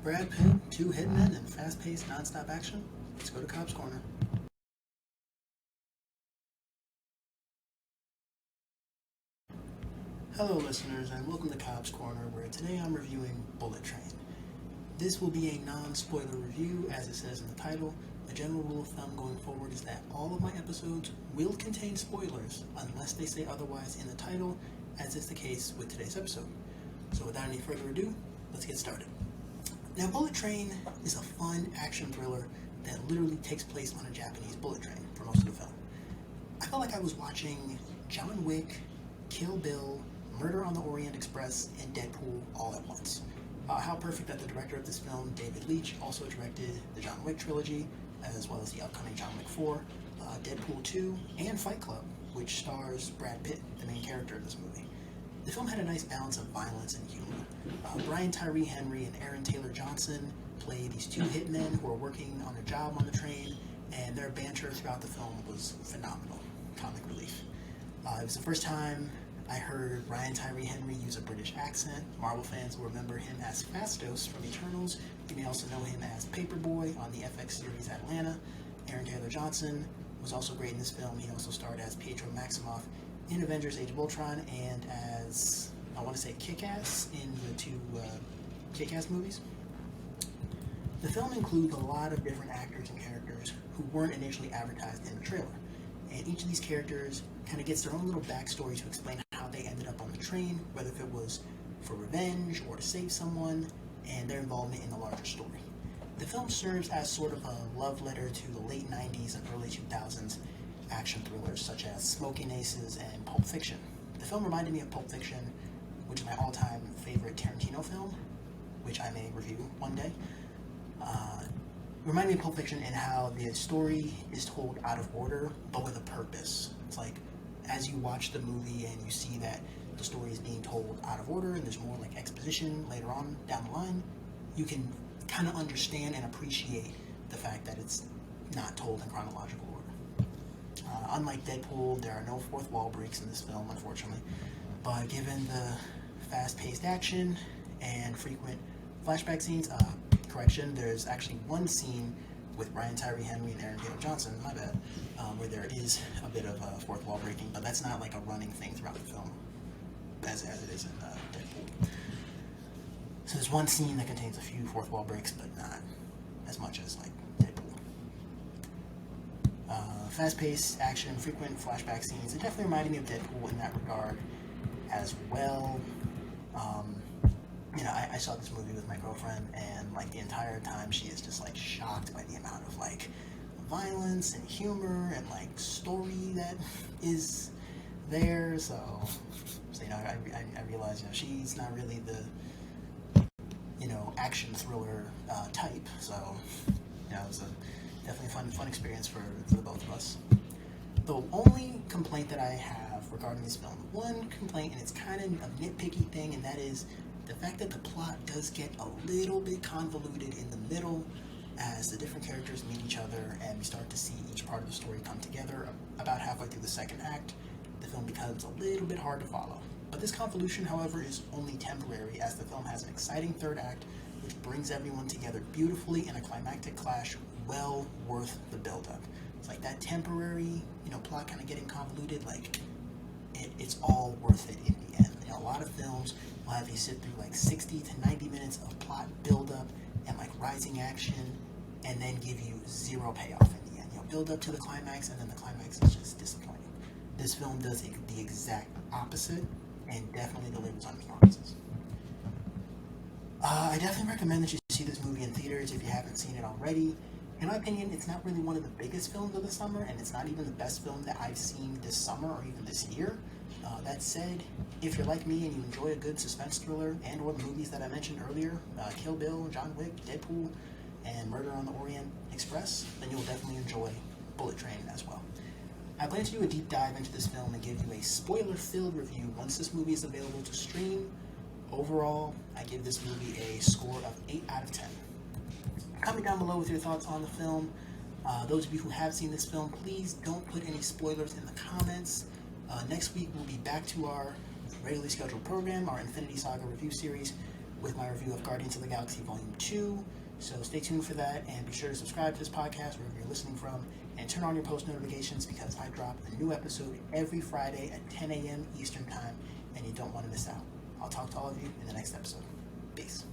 Brad Pitt, two hitmen, and fast-paced, non-stop action? Let's go to Cobbs Corner. Hello listeners, and welcome to Cobbs Corner, where today I'm reviewing Bullet Train. This will be a non-spoiler review, as it says in the title. The general rule of thumb going forward is that all of my episodes will contain spoilers, unless they say otherwise in the title, as is the case with today's episode. So without any further ado, let's get started. Now, Bullet Train is a fun action thriller that literally takes place on a Japanese bullet train for most of the film. I felt like I was watching John Wick, Kill Bill, Murder on the Orient Express, and Deadpool all at once. How perfect that the director of this film, David Leitch, also directed the John Wick trilogy, as well as the upcoming John Wick 4, Deadpool 2, and Fight Club, which stars Brad Pitt, the main character of this movie. The film had a nice balance of violence and humor. Brian Tyree Henry and Aaron Taylor Johnson play these two hitmen who are working on a job on the train, and their banter throughout the film was phenomenal. Comic relief. It was the first time I heard Brian Tyree Henry use a British accent. Marvel fans will remember him as Phastos from Eternals. You may also know him as Paperboy on the FX series Atlanta. Aaron Taylor Johnson was also great in this film. He also starred as Pietro Maximoff in Avengers Age of Ultron and as, I want to say, Kick-Ass in the two Kick-Ass movies. The film includes a lot of different actors and characters who weren't initially advertised in the trailer. And each of these characters kind of gets their own little backstory to explain how they ended up on the train, whether if it was for revenge or to save someone, and their involvement in the larger story. The film serves as sort of a love letter to the late 90s and early 2000s action thrillers such as Smoking Aces and Pulp Fiction. The film reminded me of Pulp Fiction, which is my all-time favorite Tarantino film, which I may review one day. Reminded me of Pulp Fiction in how the story is told out of order, but with a purpose. It's like, as you watch the movie and you see that the story is being told out of order and there's more like exposition later on down the line, you can kind of understand and appreciate the fact that it's not told in chronological order. Unlike Deadpool, there are no fourth wall breaks in this film, unfortunately, but given the fast-paced action and frequent flashback scenes, correction, there's actually one scene with Brian Tyree Henry and Aaron Taylor Johnson, my bad, where there is a bit of fourth wall breaking, but that's not like a running thing throughout the film, as it is in Deadpool. So there's one scene that contains a few fourth wall breaks, but not as much as like Deadpool. Fast-paced action, frequent flashback scenes. It definitely reminded me of Deadpool in that regard as well. I saw this movie with my girlfriend, and like the entire time she is just like shocked by the amount of like violence and humor and like story that is there. So I realized she's not really the action thriller type. So it was definitely a fun experience for the both of us. The only complaint that I have regarding this film, one complaint, and it's kind of a nitpicky thing, and that is the fact that the plot does get a little bit convoluted in the middle as the different characters meet each other and we start to see each part of the story come together. About halfway through the second act, the film becomes a little bit hard to follow. But this convolution, however, is only temporary, as the film has an exciting third act which brings everyone together beautifully in a climactic clash well worth the build-up. It's like that temporary, plot kind of getting convoluted, like it's all worth it in the end. A lot of films will have you sit through like 60 to 90 minutes of plot build-up and like rising action, and then give you zero payoff in the end. Build up to the climax, and then the climax is just disappointing. This film does the exact opposite, and definitely delivers on the promises. I definitely recommend that you see this movie in theaters if you haven't seen it already. In my opinion, it's not really one of the biggest films of the summer, and it's not even the best film that I've seen this summer or even this year. That said, if you're like me and you enjoy a good suspense thriller and or the movies that I mentioned earlier, Kill Bill, John Wick, Deadpool, and Murder on the Orient Express, then you'll definitely enjoy Bullet Train as well. I plan to do a deep dive into this film and give you a spoiler-filled review once this movie is available to stream. Overall, I give this movie a score of 8 out of 10. Comment down below with your thoughts on the film. Those of you who have seen this film, please don't put any spoilers in the comments. Next week, we'll be back to our regularly scheduled program, our Infinity Saga review series, with my review of Guardians of the Galaxy Volume 2. So stay tuned for that, and be sure to subscribe to this podcast wherever you're listening from, and turn on your post notifications because I drop a new episode every Friday at 10 a.m. Eastern Time, and you don't want to miss out. I'll talk to all of you in the next episode. Peace.